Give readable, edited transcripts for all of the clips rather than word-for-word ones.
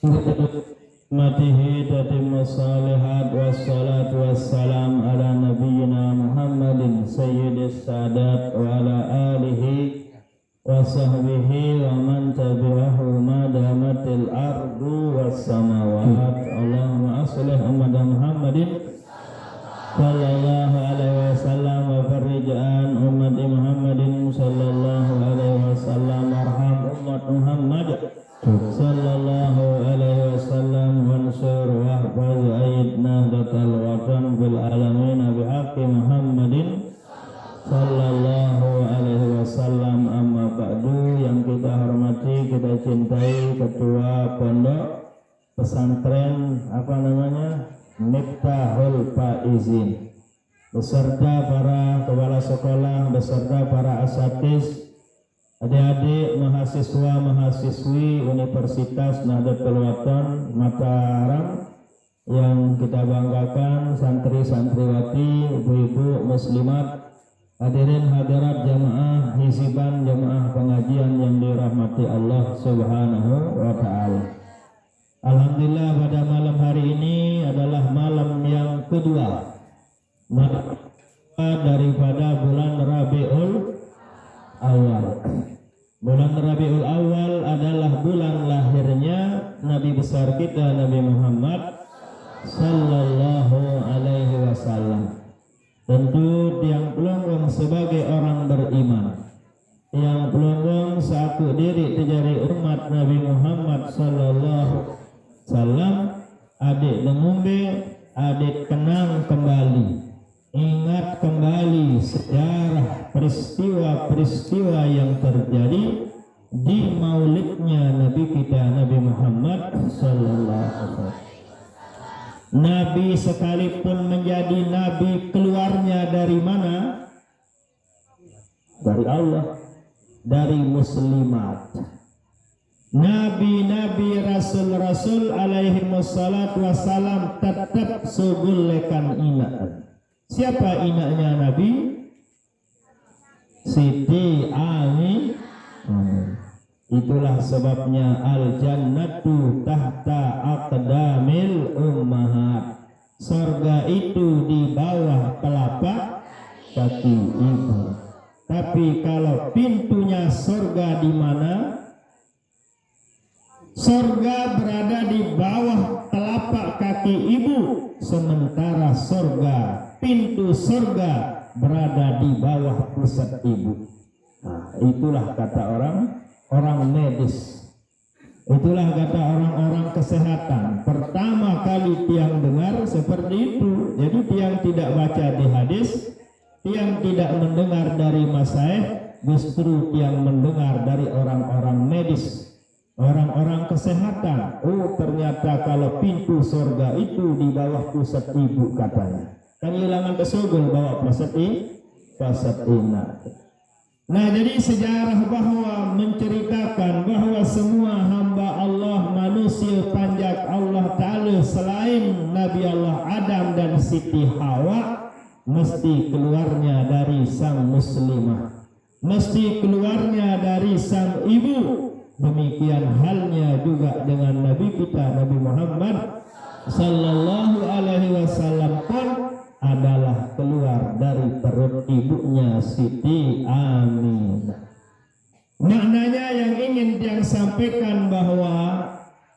matihi tatimmu salihat wassalatu wassalam ala nabiyyina Muhammadin sayyidis sadat wa ala alihi wa sahbihi wa man tabi'ahu madamatil ardu was samawat. Allahumma aslih ummata Muhammadin sallallahu alaihi wasallam wa farij an ummati Muhammadin sallallahu alaihi wasallam warham ummat Muhammad sallallahu alaihi wasallam wansur wahfaz ayyidna datal watan bil alamin bihaqqi Muhammadin sallallahu alaihi wasallam. Amma ba'du, yang kita hormati, kita cintai Ketua Pondok Pesantren Miftahul Faizin beserta para kepala sekolah, beserta para asatiz, adik-adik mahasiswa-mahasiswi Universitas Nahdlatul Ulama Mataram yang kita banggakan, santri-santriwati, ibu-ibu muslimat, hadirin hadirat jamaah hizban, jamaah pengajian yang dirahmati Allah Subhanahu wa taala. Alhamdulillah, pada malam hari ini adalah malam yang kedua daripada bulan Rabiul Awal. Bulan Rabiul Awal adalah bulan lahirnya Nabi besar kita Nabi Muhammad sallallahu alaihi wasallam. Tentu tiang pelonggong sebagai orang beriman, yang pelonggong satu diri terjadi umat Nabi Muhammad sallallahu salam, adik ngombe, adik kenang kembali, ingat kembali sejarah peristiwa-peristiwa yang terjadi di maulidnya Nabi kita Nabi Muhammad sallallahu alaihi wasallam. Nabi sekalipun menjadi nabi, keluarnya dari mana? Dari Allah, dari muslimat. Nabi-nabi, rasul-rasul alaihi wassalatu wassalam tetap sugulekan inaan. Siapa inaknya Nabi? Siti Ami. Itulah sebabnya al-jannatu tahta aqdamil ummahat. Surga itu di bawah telapak kaki ibu. Tapi kalau pintunya surga di mana? Surga berada di bawah telapak kaki ibu, sementara pintu surga berada di bawah pusat ibu. Nah, itulah kata orang medis. Itulah kata orang-orang kesehatan. Pertama kali tiang dengar seperti itu. Jadi tiang tidak baca di hadis, tiang tidak mendengar dari masaih, justru tiang mendengar dari orang-orang medis, orang-orang kesehatan. Oh, ternyata kalau pintu surga itu di bawah pusat ibu katanya. Kan hilangan kesugul bawa pusat ina. Nah, jadi sejarah bahwa menceritakan bahwa semua hamba Allah, manusia panjat Allah Ta'ala selain Nabi Allah Adam dan Siti Hawa mesti keluarnya dari sang muslimah, mesti keluarnya dari sang ibu. Demikian halnya juga dengan Nabi kita Nabi Muhammad sallallahu alaihi wasallam pun adalah keluar dari perut ibunya Siti Amin. Maknanya yang ingin yang sampaikan bahwa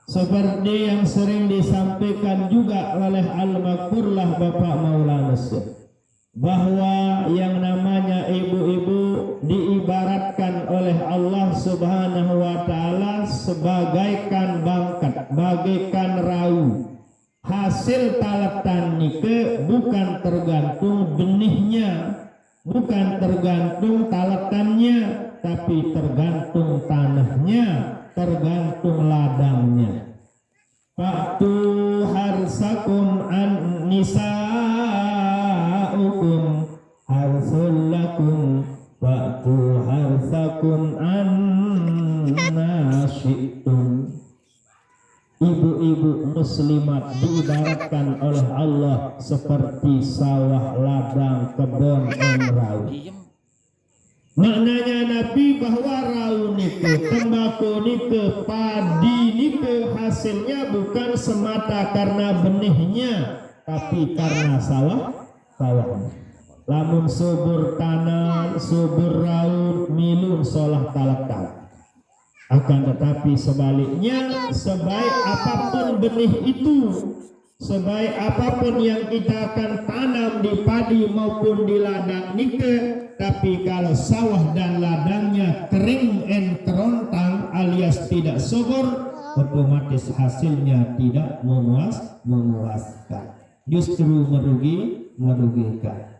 seperti yang sering disampaikan juga oleh Al-Maghfurlah Bapak Maulana Syekh, bahwa yang namanya ibu-ibu diibaratkan oleh Allah Subhanahu wa taala sebagaikan bangkat, bagaikan rau. Hasil talatan nikah bukan tergantung benihnya, bukan tergantung talatannya, tapi tergantung tanahnya, tergantung ladangnya. Fa'tu harsakum an nisa'ukum harsul lakum fa'tu harsakum an nasyi'tum. Ibu-ibu muslimat diibaratkan oleh Allah seperti sawah, ladang, kebun, dan rawa. Maknanya Nabi bahwa rau nike, tembakau nike, padi nike hasilnya bukan semata karena benihnya, tapi karena sawah. Lamun subur tanah, subur raut, milun solah talak. Akan tetapi sebaliknya, sebaik apapun benih itu, sebaik apapun yang kita akan tanam di padi maupun di ladang nike, tapi kalau sawah dan ladangnya kering and kerontang alias tidak subur, otomatis hasilnya tidak memuaskan, justru merugikan.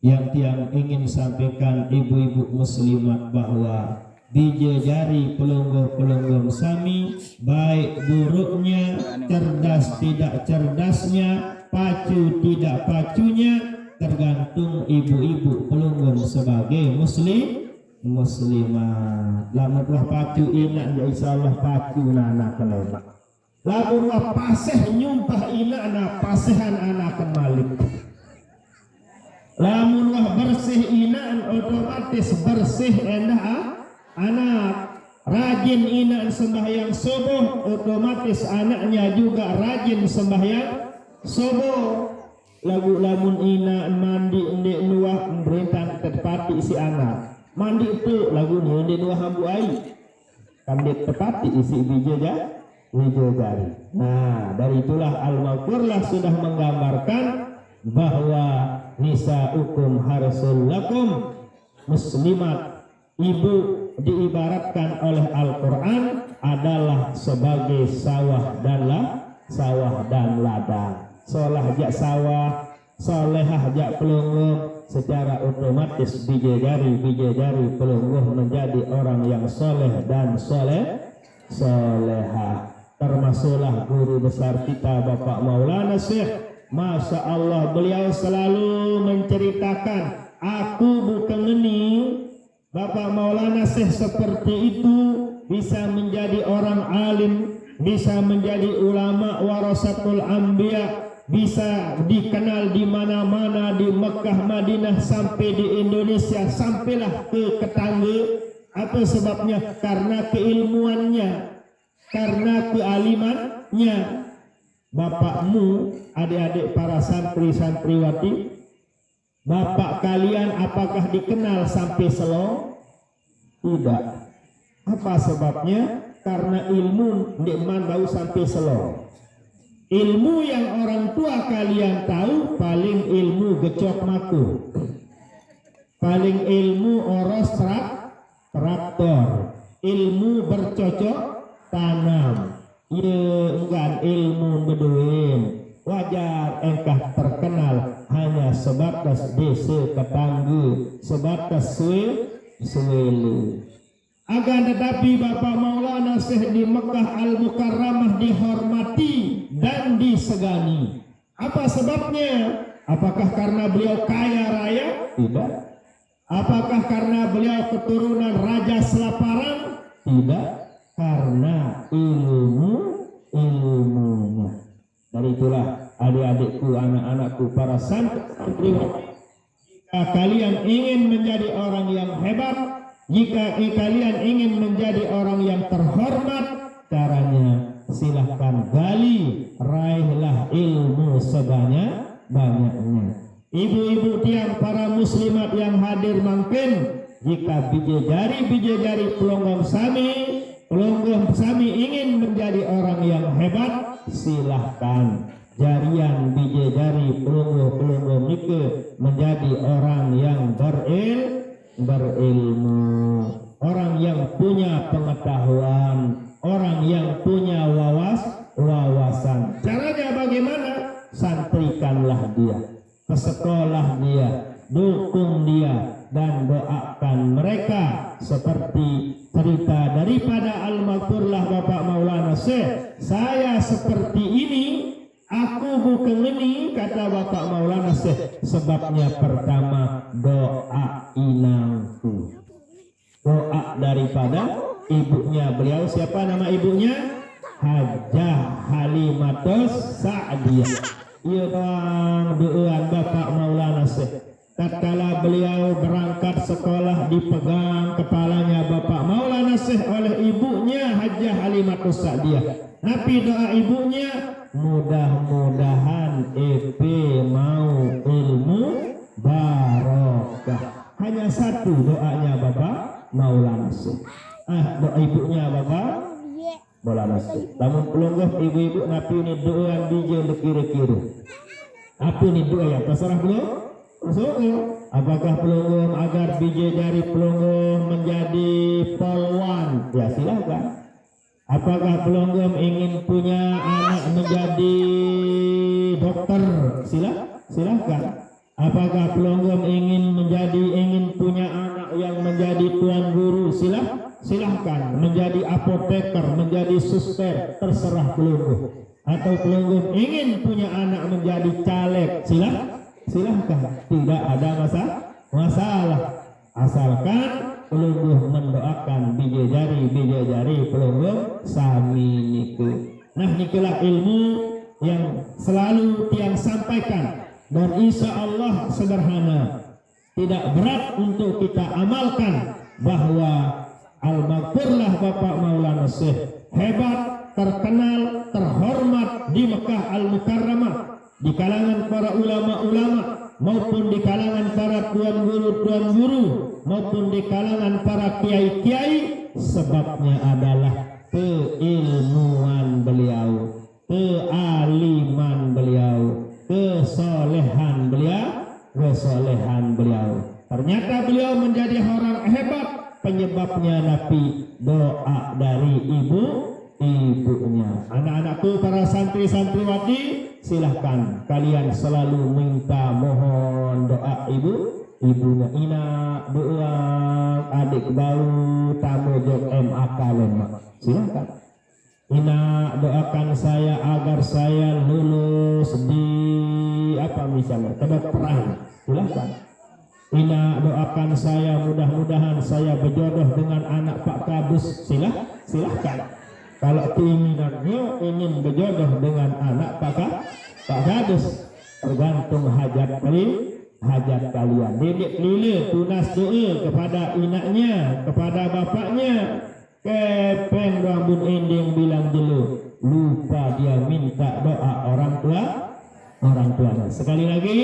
Yang tiang ingin sampaikan ibu-ibu muslimat bahwa bidadari pelunggung sami, baik buruknya, cerdas tidak cerdasnya, pacu tidak pacunya, tergantung ibu-ibu pelunggung sebagai muslimat. Lamun wah pacu inak ya insyaallah pacu anak kelebak. Lamun wah paseh nyumpah inak na pasehan anak malik. Lamun wah bersih inak otomatis bersih endah anak. Rajin inak sembahyang subuh, otomatis anaknya juga rajin sembahyang subuh. Lamun inak mandi ndek nuah merintah tepati si anak. Mandi itu lagu ndek nuah hambu ai. Kandek tepati isi bidadari. Nah, dari itulah Al-Maqurlah sudah menggambarkan bahwa nisa'ukum harsul lakum, muslimat ibu diibaratkan oleh Al-Quran adalah sebagai sawah dan ladang. Solah jak sawah, solehah jak pelunggung, secara otomatis bidadari pelunggung menjadi orang yang soleh dan solehah. Termasuklah guru besar kita Bapak Maulana Syekh. Masya Allah, beliau selalu menceritakan, aku bukan ini. Bapak Maulana Syekh seperti itu bisa menjadi orang alim, bisa menjadi ulama warasatul anbiya, bisa dikenal di mana-mana, di Mekah, Madinah, sampai di Indonesia, sampailah ke tetangga. Apa sebabnya? Karena keilmuannya, karena kealimannya. Bapakmu, adik-adik para santri-santriwati, bapak kalian apakah dikenal sampai Selo? Tidak. Apa sebabnya? Karena ilmu nikman tahu sampai Selo. Ilmu yang orang tua kalian tahu paling ilmu gecok maku, paling ilmu oros traktor, ilmu bercocok tanam. Ya enggak ilmu beduin. Wajar engkah terkenal hanya sebatas desa tetangga, sebatas suwelu. Akan tetapi Bapak Maulana Syekh di Mekah Al-Mukarramah dihormati dan disegani. Apa sebabnya? Apakah karena beliau kaya raya? Tidak. Apakah karena beliau keturunan Raja Selaparan? Tidak. Karena ilmunya. Dari itulah adik-adikku, anak-anakku, para santri, jika kalian ingin menjadi orang yang hebat, jika kalian ingin menjadi orang yang terhormat, caranya silahkan gali, raihlah ilmu sebanyak-banyaknya. Ibu-ibu tiang para muslimat yang hadir mangkin, jika bidadari pelunggung sami ingin menjadi orang yang hebat, silahkan jarian bidadari pelunggung nike menjadi orang yang berilmu, orang yang punya pengetahuan, orang yang punya wawasan. Caranya bagaimana? Santrikanlah dia, ke sekolah dia, dukung dia, dan doakan mereka. Seperti cerita daripada Al-Maqurlah Bapak Maulana Syekh, saya seperti ini, aku bukan ini, kata Bapak Maulana Syekh, sebabnya pertama doa inangku, doa daripada ibunya beliau. Siapa nama ibunya? Hajah Halimatus Sa'diyah. Iya bang, doaan Bapak Maulana Syekh. tatkala beliau berangkat sekolah dipegang kepalanya Bapak Maulana Syekh oleh ibunya Hajjah Halimatus Sa'diyah. Nabi doa ibunya, mudah-mudahan EP mau ilmu barokah. Hanya satu doanya Bapak Maulana Syekh. Doa ibunya Bapak Maulana Syekh. Namun pelungguh ibu-ibu napi ini doa bija kira-kira. Apa ini doa ya? Terserah beliau. Apakah pelungguh agar biji jari pelungguh menjadi polwan? Ya silakan. Apakah pelungguh ingin punya anak menjadi dokter? Silakan. Apakah pelungguh ingin punya anak yang menjadi tuan guru? Silahkan. Menjadi apoteker, menjadi suster, terserah pelungguh. Atau pelungguh ingin punya anak menjadi caleg? Silahkan, tidak ada masalah, asalkan pelungguh mendoakan biji jari pelungguh sami niku. Nah nikulah ilmu yang selalu tiang sampaikan dan insya Allah sederhana, tidak berat untuk kita amalkan bahwa al-maghfurlah Bapak Maulana Syekh hebat, terkenal, terhormat di Mekah Al-Mukarramah, di kalangan para ulama-ulama maupun di kalangan para tuan guru maupun di kalangan para kiai-kiai. Sebabnya adalah keilmuan beliau, kealiman beliau, kesolehan beliau. Ternyata beliau menjadi orang hebat, penyebabnya Nabi doa dari ibunya. Anak-anakku para santri-santriwati, silahkan kalian selalu minta mohon doa ibunya. Ina doa adik bau tamu jok MAK lemak. Silahkan. Ina doakan saya agar saya lulus di apa misalnya kedokteran. Silahkan. Ina doakan saya mudah-mudahan saya berjodoh dengan anak Pak Kadus. Silahkan. Kalau keinginannya ingin berjodoh dengan anak Pak Kadus, tergantung hajat kalian. Didik lila tunas doa kepada inaknya, kepada bapaknya. Kepeng rambut ending bilang jelu, lupa dia minta doa orang tuanya. Sekali lagi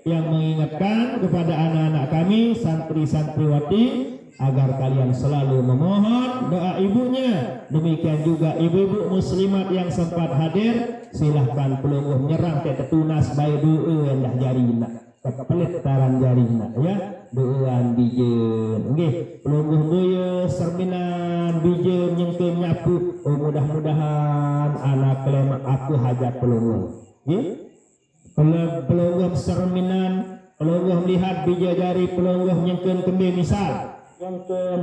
yang mengingatkan kepada anak-anak kami santri-santriwati agar kalian selalu memohon doa ibunya. Demikian juga ibu-ibu muslimat yang sempat hadir, silahkan pelungguh nyerang ke tunas bayi doa yang jarina, kepelit taran jarina ya, doaan bijen. Nggih, pelungguh boyo serminan bijen nyengke nyapu. Mudah-mudahan anak lemak aku hajat pelungguh. Nggih. Pelungguh serminan, pelungguh melihat bija jari pelungguh nyengke kembe misal yang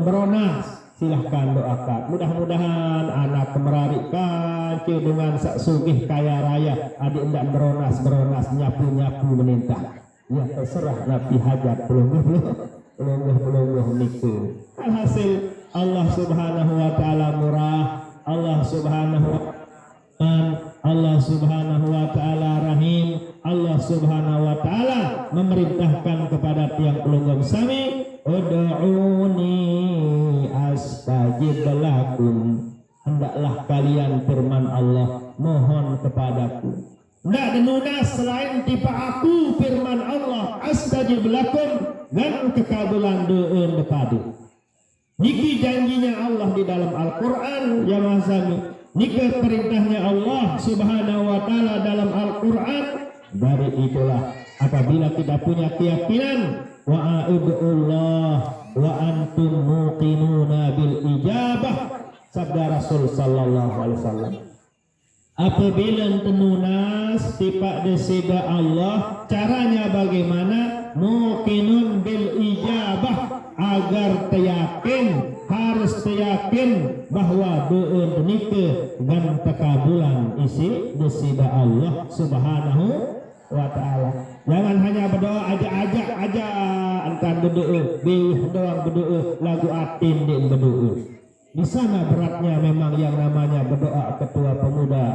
beronas, silahkan doakan. Mudah-mudahan anak kemerarikan dengan sak sugih kaya raya, adik ndak beronas nyapu menintah. Ya terserah nabi hajat pelungguh niku. Alhasil Allah Subhanahu wa taala murah, Allah Subhanahu wa taala rahim, Allah Subhanahu wa taala memerintahkan kepada tiang pelungguh sami, ud'uni astajib lakum. Hendaklah kalian firman Allah mohon kepadaku. Ndak denunas selain tipe aku firman Allah astajib lakum dan kekabulan doa depadu. Niki janjinya Allah di dalam Al-Qur'an ya mahasami. Niki perintahnya Allah Subhanahu wa taala dalam Al-Qur'an. Dari itulah apabila kita punya keyakinan wa a'udullah wa antum muqinuna bil ijabah, sabda Rasul sallallahu alaihi wasallam, apabila tenunas tipak desida Allah, caranya bagaimana? Muqinun bil ijabah, agar teyakin, harus teyakin bahwa doa nikah dan kekabulan isi desida Allah Subhanahu wa ta'ala. Jangan hanya berdoa aja antar berdoa doang berdoa lagu atin di berdoa. Di sana beratnya memang yang namanya berdoa ketua pemuda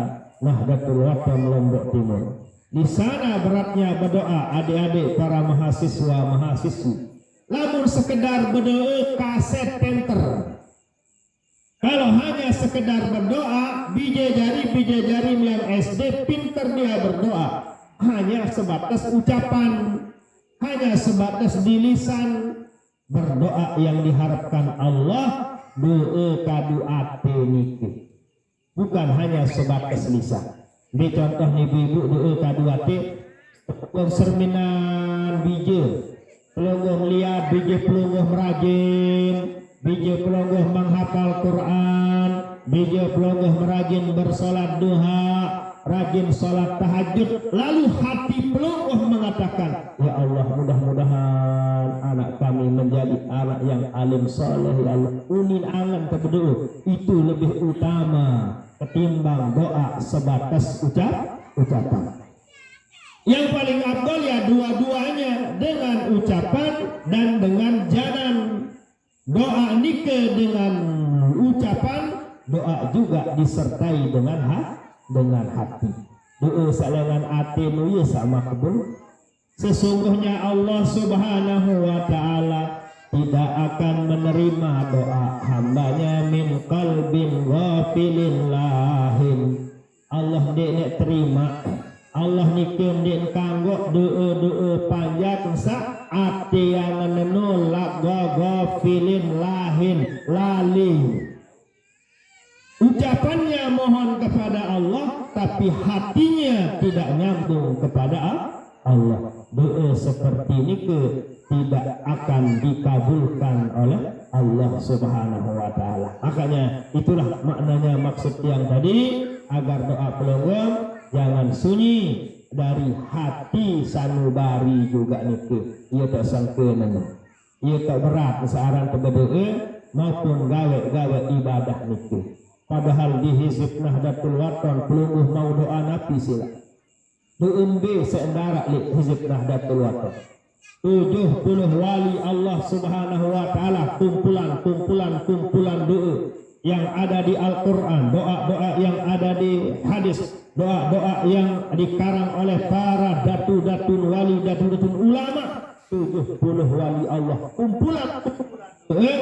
Nahdlatul Wathon Lombok Timur. Di sana beratnya berdoa adik-adik para mahasiswa-mahasiswi. Lamun sekedar berdoa kaset tenter. Kalau hanya sekedar berdoa, biji jari yang SD pinter dia berdoa. Hanya sebatas ucapan, hanya sebatas di lisan. Berdoa yang diharapkan Allah doa kadu ate niki. Bukan hanya sebatas lisan. Di contoh ibu-ibu doa kadu ate serminan biji. Pelungguh lihat biji pelungguh merajin, biji pelungguh menghafal Quran, biji pelungguh merajin bersolat duha, rajin sholat tahajud. Lalu hati pelungguh mengatakan, ya Allah, mudah-mudahan anak kami menjadi anak yang alim soleh, ya Allah, unin angan keberdoa. Itu lebih utama ketimbang doa sebatas ucapan. Yang paling afdal ya dua-duanya, dengan ucapan dan dengan jalan. Doa nike dengan ucapan, doa juga disertai dengan hati. Doa salangan hati nuya sama kabul. Sesungguhnya Allah Subhanahu wa Ta'ala tidak akan menerima doa hambanya min qalbin ghafilin lahin. Allah dia terima. Allah nikem den kanggo doa panjang sa ati yang menolak ghafilin lahin lali. Ucapannya mohon kepada Allah tapi hatinya tidak nyambung kepada Allah. Doa seperti ini tidak akan dikabulkan oleh Allah Subhanahu wa Ta'ala. Makanya itulah maknanya maksud yang tadi, agar doa pelungguh jangan sunyi dari hati sanubari juga niku. Ia tak sangkeun, ia tak berat searan berdoa maupun gawe ibadah niku. Padahal di Hizib Nahdlatul Wathon pelungguh mau doa napi sila. Doembe seendara li Hizib Nahdlatul Wathon. 70 wali Allah Subhanahu wa Ta'ala, kumpulan doa yang ada di Al-Quran, doa-doa yang ada di hadis, doa-doa yang dikarang oleh para datu-datun wali, datu-datun ulama. 70 wali Allah, kumpulan doa,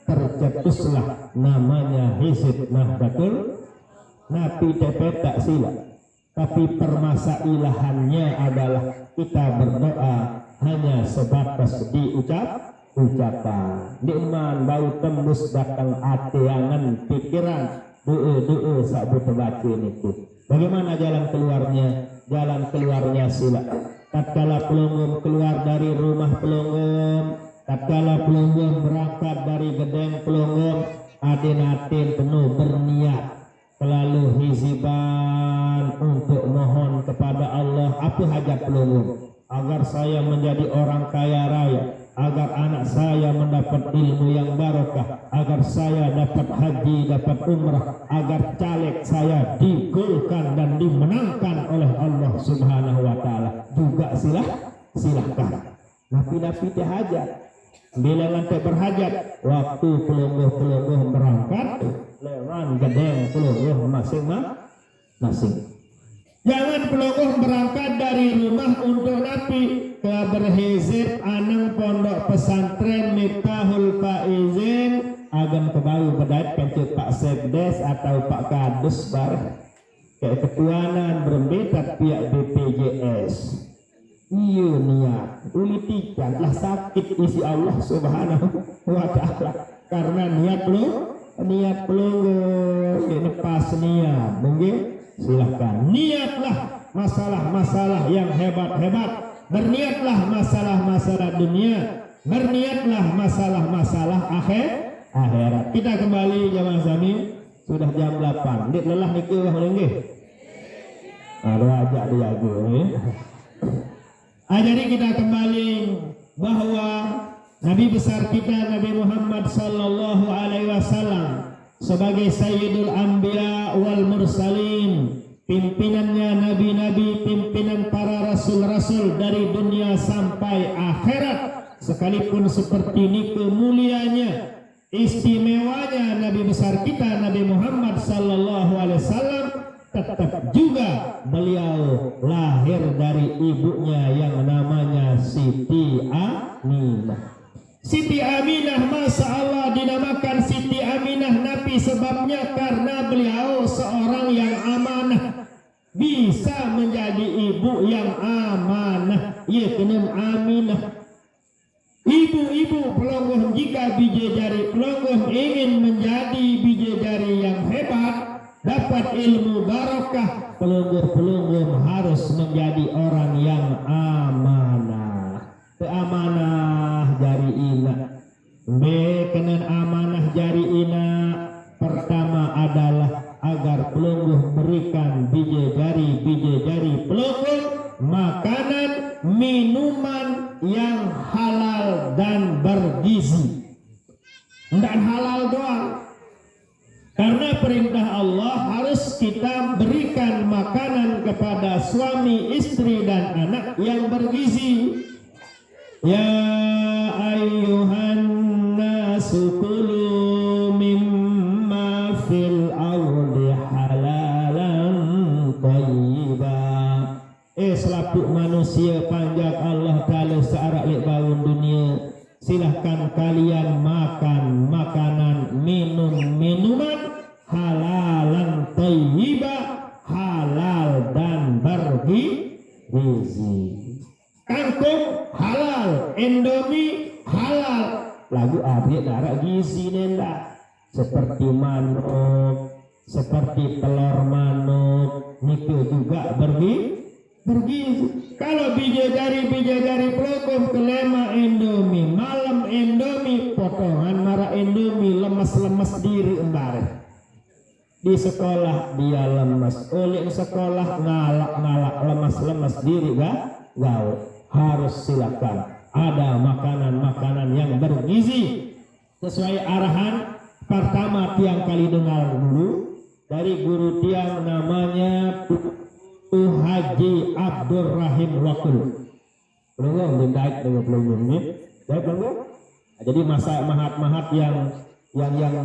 tercetuslah namanya Hizib Nahdlatul. Napi tepet tak sila, tapi permasalahannya adalah kita berdoa hanya sebatas ucapan. Diman bau tembus datang atiangan pikiran doa sabut baca itu. Bagaimana jalan keluarnya? Jalan keluarnya sila. Tatkala pelungguh keluar dari rumah pelungguh, tatkala pelungguh berangkat dari gedeng pelungguh, adin-adin penuh berniat selalu hiziban untuk mohon kepada Allah apa hajat pelungguh. Agar saya menjadi orang kaya raya, agar anak saya mendapat ilmu yang barokah, agar saya dapat haji, dapat umrah, agar caleg saya digolkan dan dimenangkan oleh Allah Subhanahu wa Ta'ala. Juga silahkan. Napi-napi teh hajat, bilangan teh berhajat, waktu pelungguh berangkat lewat gedeng pelungguh masing-masing. Jangan pelungguh berangkat dari rumah untuk napi ke berhizib anang pondok pesantren Miftahul Faizin agan kebau bedait kencet Pak Sekdes atau Pak Kadus bar kayak ketuanan berembetat pihak BPJS. Iya niat ulitikan lah sakit isi Allah Subhanahu wa Ta'ala karena niat pelungguh ini pas niat mungkin. Silahkan niatlah masalah-masalah yang hebat-hebat, berniatlah masalah-masalah dunia, berniatlah masalah-masalah akhirat. Kita kembali jamaah sami, sudah jam 8. Dik lelah niki wah lenggih. Ajak dia gue. Jadi kita kembali bahwa Nabi besar kita Nabi Muhammad sallallahu alaihi wasallam sebagai Sayyidul Anbiya wal Mursalin, pimpinannya nabi-nabi, pimpinan para rasul-rasul dari dunia sampai akhirat, sekalipun seperti ini kemuliaannya, istimewanya Nabi besar kita Nabi Muhammad sallallahu alaihi wasallam tetap juga beliau lahir dari ibunya yang namanya Siti Aminah. Siti Aminah, Masya Allah, dinamakan Siti Aminah Nabi sebabnya karena beliau seorang yang amanah, bisa menjadi ibu yang amanah, ya kena Aminah. Ibu-ibu pelonggoh jika bidadari pelonggoh ingin menjadi bidadari yang hebat, dapat ilmu barakah, pelonggoh-pelonggoh harus menjadi orang yang amanah. Amanah jari ina, kenen amanah jari ina. Pertama adalah agar pelonggoh berikan bidadari pelonggoh makanan minuman yang halal dan bergizi. Dan halal doang. Karena perintah Allah harus kita berikan makanan kepada suami, istri dan anak yang bergizi. Ya ayyuhan nasu kulu mimma fil ardi halalan thayyiban. Selaput manusia panjang Allah Ta'ala searak lek bangun dunia, silahkan kalian makan makanan, minum minuman halalan thayyiban, halal dan bergizi. Kangkung halal, Indomie halal, lagu abdi darah gizi nenda, seperti manuk, seperti telur manuk, niku juga bergizi. Kalau bidadari pelonggoh kelema Indomie, malam Indomie, potongan marah Indomie, lemas diri embare. Di sekolah dia lemas, oleh sekolah ngalak lemas diri gaul. Harus silakan ada makanan yang bergizi sesuai arahan pertama tiang kali dengar dulu dari guru tiang namanya Haji Abdur Rahim Wakul. Pelonggoh mendaik dengan pelonggoh ini. Jadi masa mahat yang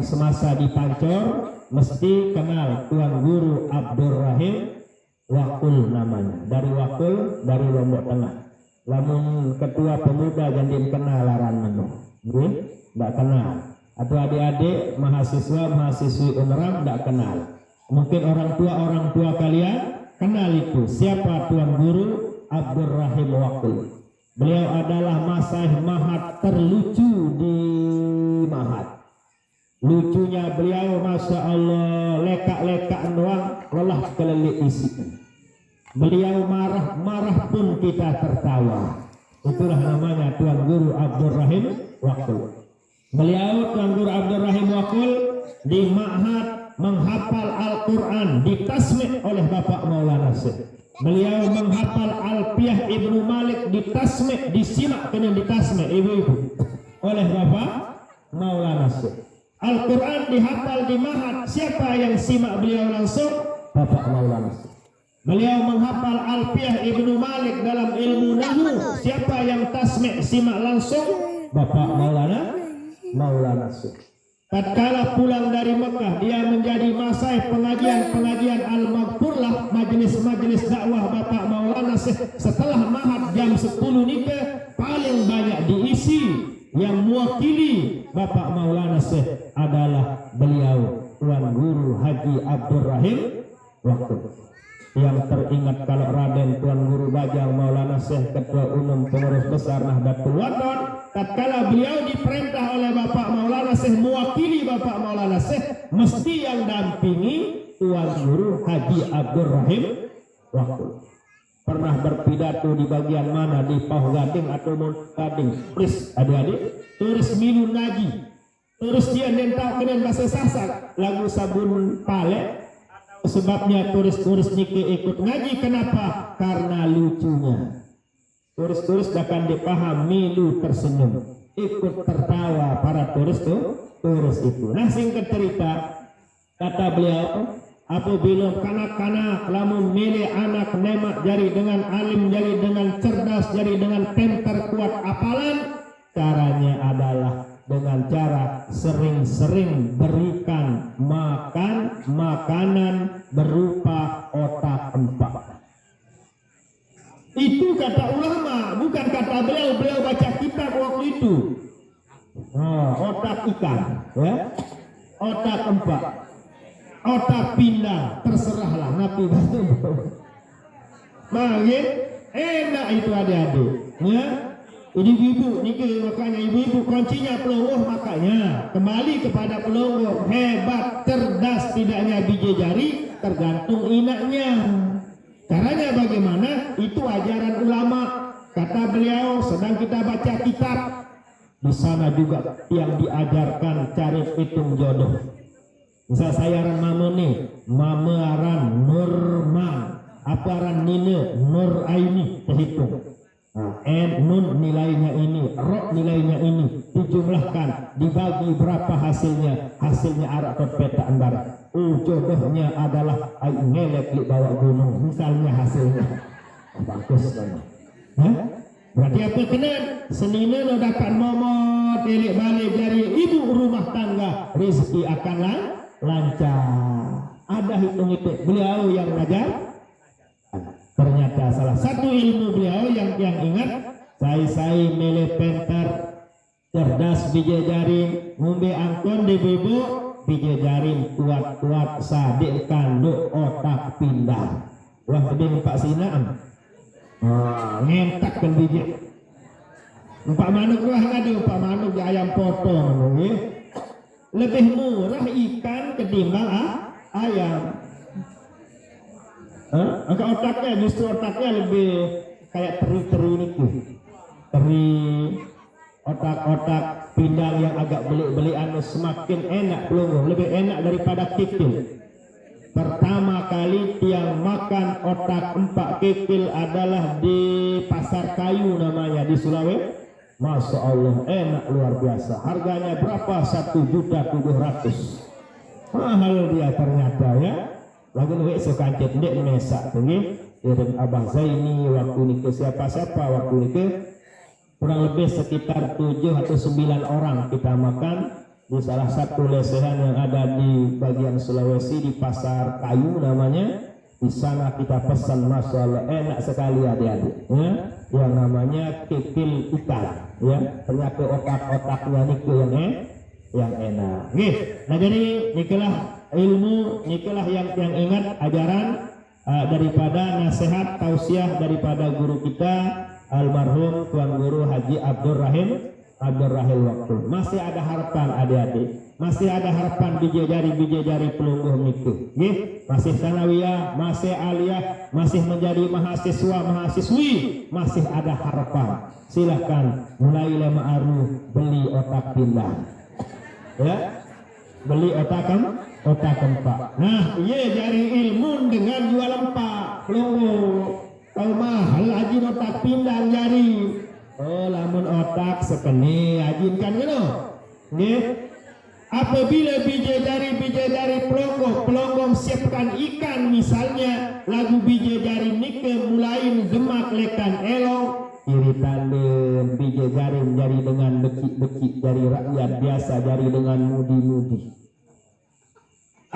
semasa di Pancor mesti kenal Tuan Guru Abdur Rahim Wakul namanya. Dari Wakul dari Lombok Tengah. Lamun ketua pemuda jangan kenal laran menu. Tidak kenal. Atau adik-adik mahasiswi umram tidak kenal. Mungkin orang tua kalian kenal itu. Siapa Tuan Guru Abdur Rahim Wakul? Beliau adalah masaih mahat terlucu di mahat. Lucunya beliau Masya Allah, lekak-lekak doang lelah kelelik isi. Beliau marah pun kita tertawa. Itulah namanya Tuan Guru Abdur Rahim Wakul. Beliau Tuan Guru Abdur Rahim Wakul di ma'had menghafal Al-Quran ditasmih oleh Bapak Maulana Syekh. Beliau menghafal Alfiyah Ibnu Malik ditasmih, disimak kena ditasmih ibu-ibu oleh Bapak Maulana Syekh. Al-Quran dihafal di ma'had. Siapa yang simak beliau langsung? Bapak Maulana Syekh. Beliau menghafal Alfiyah Ibnu Malik dalam ilmu nahwu. Siapa yang tasmi' simak langsung? Bapak Maulana Syekh. Tatkala pulang dari Mekah, dia menjadi masaih pengajian Al-Maghfurlah, majelis dakwah Bapak Maulana Syekh. Setelah mahat jam 10 nikah, paling banyak diisi yang mewakili Bapak Maulana Syekh adalah beliau Tuan Guru Haji Abdur Rahim Wakul. Yang teringat kalau Raden Tuan Guru Bajang Maulana Syekh Ketua Umum Pengurus Besar Nahdlatul Wathon, tatkala beliau diperintah oleh Bapak Maulana Syekh mewakili Bapak Maulana Syekh, mesti yang dampingi Tuan Guru Haji Abdur Rahim Wakul. Pernah berpidato di bagian mana, di Pauh Gading atau Mun Gading? Please adik-adik, turis milu ngaji, terus dia nentau kenen bahasa Sasak lagu sabun pale. Sebabnya turis-turis niki ikut ngaji. Kenapa? Karena lucunya. Turis-turis akan dipahami, milu tersenyum, ikut tertawa para turis itu. Nah singkat cerita, kata beliau, apabila kanak-kanak lamun milih anak nemak jari dengan alim, jari dengan cerdas, jari dengan pintar kuat apalan, caranya adalah dengan cara sering-sering berikan makanan berupa otak empat. Itu kata ulama, bukan kata beliau. Beliau baca kitab waktu itu. Otak ikan, ya, otak empat, otak pindah, terserahlah Nabi batu. Mungkin enak itu adik-adik, ya. Ibu-ibu, makanya ibu-ibu kuncinya pelongoh, makanya kembali kepada pelongoh. Hebat, cerdas tidaknya biji jari tergantung inaknya. Caranya bagaimana? Itu ajaran ulama. Kata beliau, sedang kita baca kitab, di sana juga yang diajarkan cari hitung jodoh. Misal saya aran mama nih, mama aran Nurman, apa aran Nine Nur Aini, terhitung. Nun nilainya ini, ro nilainya ini, dijumlahkan, dibagi berapa hasilnya? Hasilnya arak peta andar. Jodohnya adalah ngelek di bawah gunung, misalnya hasilnya. Bagus kan? Berarti apa kena? Senina nodakan momot, elik balik dari ibu rumah tangga, rezeki akan lancar. Ada hitung-hitung beliau yang ngajar. Ternyata salah satu ilmu beliau yang ingat, saya mele pentar, cerdas biji jaring, ngombe angkon di bibu, biji jaring kuat-kuat sadik kanduk otak pindah. Wah gede Pak Sinaan. Ngentak kan biji. Pak Manuk wah ngadu, Pak Manuk di ayam potong, lebih murah ikan ketimbang ayam. Angka otaknya, justru otaknya lebih kayak teri-teri itu, teri otak-otak pindang yang agak beli-belian semakin enak pelungguh, lebih enak daripada kikil. Pertama kali tiang makan otak empat kikil adalah di Pasar Kayu namanya di Sulawesi. Masya Allah enak luar biasa. Harganya berapa? 1.700.000. Mahal dia ternyata ya. Lagu nuwek sekancet dek mesak tungi iring Abah Zaini waktu nike siapa-siapa waktu nike kurang lebih sekitar 7 atau 9 orang kita makan di salah satu lesehan yang ada di bagian Sulawesi di Pasar Kayu namanya. Di sana kita pesan, Masya Allah enak sekali adik-adik ya, yang namanya kikil ikan ya. Ternyata otak-otaknya nike yang enak. Nah jadi nikelah ilmu, nikelah yang ingat ajaran daripada nasihat tausiah daripada guru kita almarhum Tuan Guru Haji Abdur Rahim waktu. Masih ada harapan adik-adik, masih ada harapan biji jari pelungguh niku. Masih sanawiyah, masih aliyah, masih menjadi mahasiswi, masih ada harapan. Silahkan mulai lemaaru beli otak pindah. Ya. Beli otak empat. Nah, iya dari ilmu dengan jual empat. Kalau mahal aja otak pindang jari. Oh, lamun otak sekeni ajinkan gitu. Nggih. Apabila biji jari pelonggong siapkan ikan misalnya lagu biji jari nike mulai gemak lekan elong. Iritan biji jari jari dengan bekik jari rakyat biasa jari dengan mudi.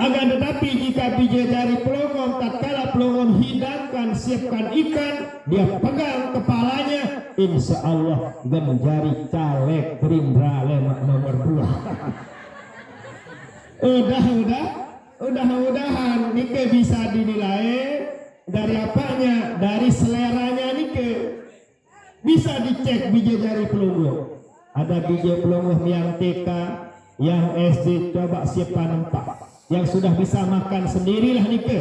Akan tetapi jika biji jari pelonggong tatkala pelonggong hidangkan siapkan ikan, dia pegang kepalanya, insya Allah menjadi caleg Gerindra lemak nomor 2. Mudah-mudahan nike bisa dinilai dari apanya, dari seleranya nike. Bisa dicek biji jari pelungguh. Ada biji pelungguh yang TK, yang SD coba siapkan 4. Yang sudah bisa makan sendirilah nike.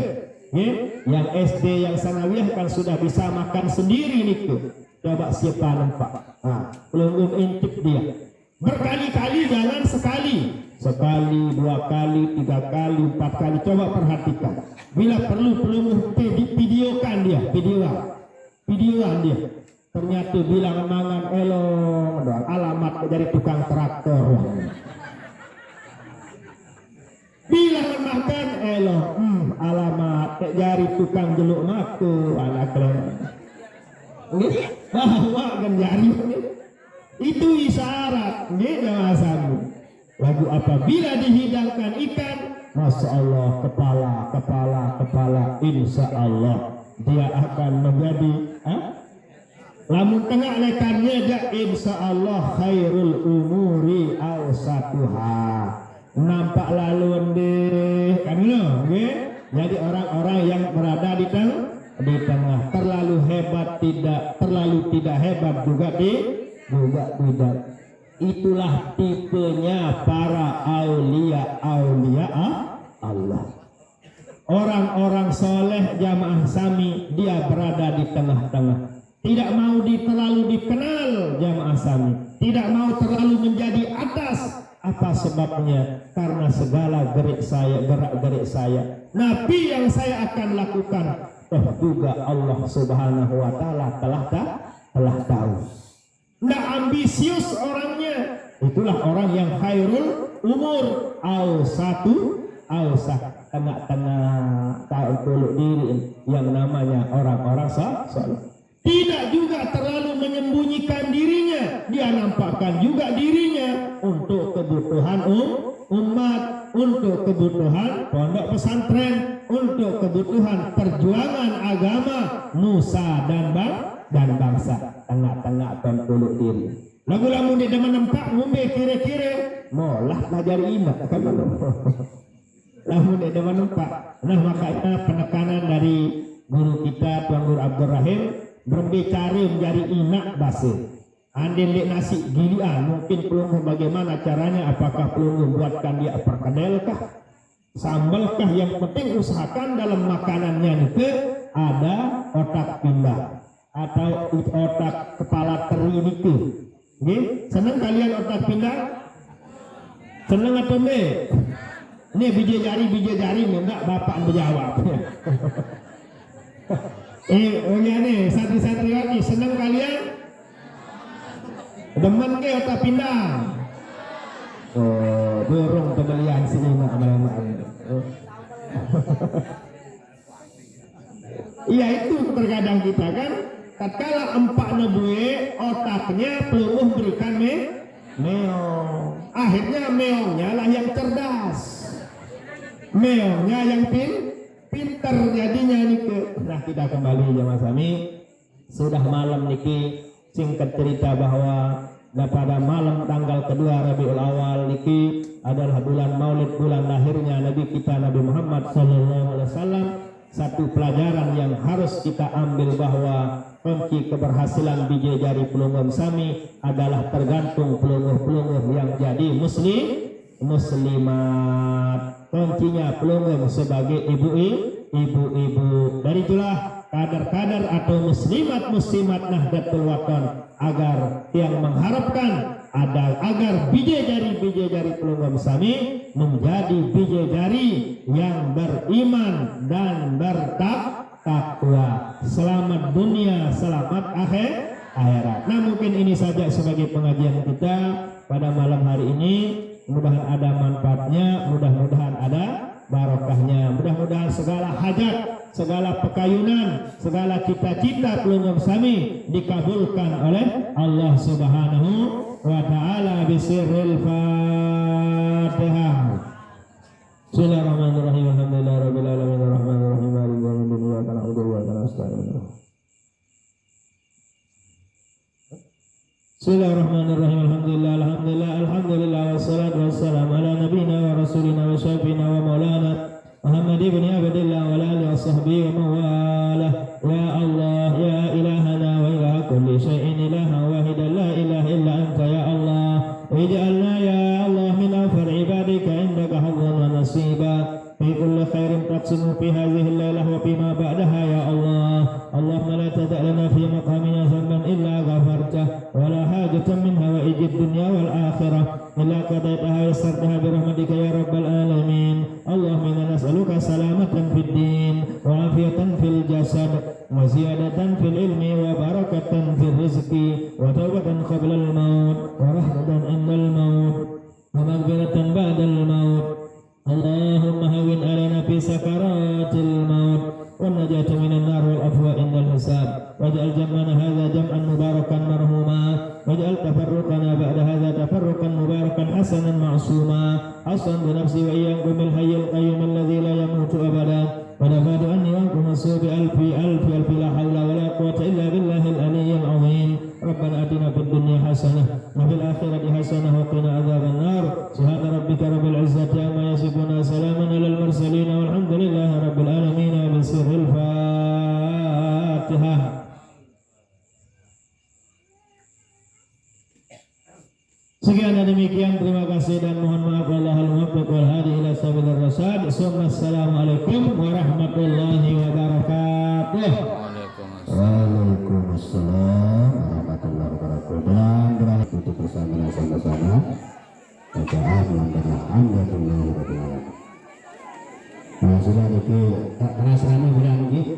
Yang SD, yang sanawiyah kan sudah bisa makan sendiri nike. Coba siapkan 4. Nah, pelungguh intip dia. Berkali-kali jangan sekali. 1, 2 kali, 3 kali, 4 kali. Coba perhatikan. Bila perlu pelungguh videokan dia, videoan dia. Ternyata bilang mangan elong doang, alamat dari tukang traktor. Bilang makan elong, alamat dari tukang jeluk maku anak elong. Bahwa kan jari itu isyarat, nggih jawasanmu. Lagu apabila dihidangkan ikan Masya Allah, kepala, insya Allah dia akan menjadi lamun tengah lekarnya aja, insya Allah khairul umuri awsatuha. Nampak lalu deh kan lo, jadi orang-orang yang berada di tengah, terlalu hebat tidak, terlalu tidak hebat juga tidak. Itulah tipenya para aulia Allah. Orang-orang soleh jamaah Sami, dia berada di tengah-tengah. Tidak mau terlalu dikenal jamaah Sami, tidak mau terlalu menjadi atas. Apa sebabnya? Karena segala gerak saya, nabi yang saya akan lakukan, juga Allah Subhanahu wa Ta'ala telah tahu. Nggak ambisius orangnya, itulah orang yang khairul umur awsat, tengah-tengah, tahu peluk diri, yang namanya orang-orang soleh. Tidak juga terlalu menyembunyikan dirinya, dia nampakkan juga dirinya untuk kebutuhan umat, untuk kebutuhan pondok pesantren, untuk kebutuhan perjuangan agama nusa dan bangsa. Tengah-tengah peluk diri. Lagu-lagu dia menempak ngombe kira-kira molah belajar iman kan lo. Lalu dia menempak. Nah, makanya penekanan dari guru kita Tuan Guru Abdul Rahim berbicara menjadi inak basi. Andin dek nasi gilian, mungkin pelungu bagaimana caranya, apakah pelungu buatkan dia perkedelkah, sambalkah, yang penting usahakan dalam makanannya itu ada otak pindah atau otak kepala teri itu. Senang kalian otak pindah? Senang atau enggak? Ini biji jari enggak bapak menjawab. Oh ya nih, santri-santriwati, senang kalian? Demen ke otak pindah? Oh, dorong pembelian sini Iya, itu terkadang kita kan, tatkala empak nebue otaknya peluruh berikan meong. Akhirnya meongnya lah yang cerdas, meongnya yang pinter jadinya niki. Nah, kita kembali jamaah Sami, sudah malam niki. Singkat cerita bahwa pada malam tanggal kedua Rabiul Awal niki adalah bulan Maulid, bulan lahirnya Nabi kita Nabi Muhammad SAW. Satu pelajaran yang harus kita ambil bahwa kunci keberhasilan biji jari pelungguh Sami adalah tergantung pelungguh yang jadi muslimat. Kuncinya pelungguh sebagai ibu-ibu. Dari itulah kader-kader atau muslimat Nahdlatul Wathon agar yang mengharapkan agar biji jari pelungguh Sami menjadi biji jari yang beriman dan bertakwa. Selamat dunia, selamat akhirat. Nah, mungkin ini saja sebagai pengajian kita pada malam hari ini. Mudah-mudahan ada manfaatnya, mudah-mudahan ada barokahnya, mudah-mudahan segala hajat, segala pekayunan, segala cita-cita pelungguh Sami dikabulkan oleh Allah Subhanahu wa Ta'ala. Bisirril Fatihah. Bismillahirrahmanirrahim. Alhamdulillahirabbil alamin arrahmanir rahim maliki yaumiddin iyyaka na'budu wa iyyaka nasta'in. Bismillahirrahmanirrahim. Alhamdulillah wassalatu wassalamu ala nabiyyina wa rasulina wa syafiina wa maulana Muhammad ibn Abdillah wa alihi wa sahbihi wa mawalah. Ya Allah ya ilahana wa ilaha kulli syai'in ilaha wahidan la ilaha illa anta ya Allah. Ij'alna ya Allah min afar ibadika indaka hazzan wa nasiba fi kulli khairin taqsimu fi hadhihi al-lailah wa fima ba'daha ya Allah. Allahumma la tada' lana fi maqamina dhanban illa ghafartah wa la hajatan min hawaiji ad-dunya wal akhirah illa qadaitaha wa yassartaha bi rahmatika ya rabbal alamin. Allahumma inna nas'aluka salamatan fid din wa afiyatan fil jasad wa ziyadatan fil ilmi wa barakatan fil rizqi wa tawbatan qabla al-maut wa rahmatan inda al-maut wa maghfiratan ba'da al-maut. Allahumma hawwin alaina fi sakaratil maut والنجاة من النار والعفو عند الحساب واجعل جمعنا هذا جمعا مباركا مرحوما واجعل تفرقنا بعد هذا تفرقا مباركا حسنا معصوما حصن بنفسي وإياكم بالحي القيوم الذي لا يموت أبدا ونفاد عني وانكم السوء بألف ألف ألف لا حول ولا قوة إلا بالله العلي العظيم ربنا آتنا في الدنيا حسنة وفي الآخرة حسنة وقنا عذاب النار سبحان ربك رب العزة عما يصفون سلام على المرسلين والحمد لله رب العالمين بسر الفاتحة. Sekian dan demikian, terima kasih dan mohon maaf wallahul muwaffiq wal hadi ila sabilir rasyad. Assalamualaikum warahmatullahi wabarakatuh. Waalaikumsalam warahmatullahi wabarakatuh. Dan berakhir tutup bersama sama-sama. Bacaan alhamdulillah rabbil alamin. Nah, sudah niki karena selama bilang niki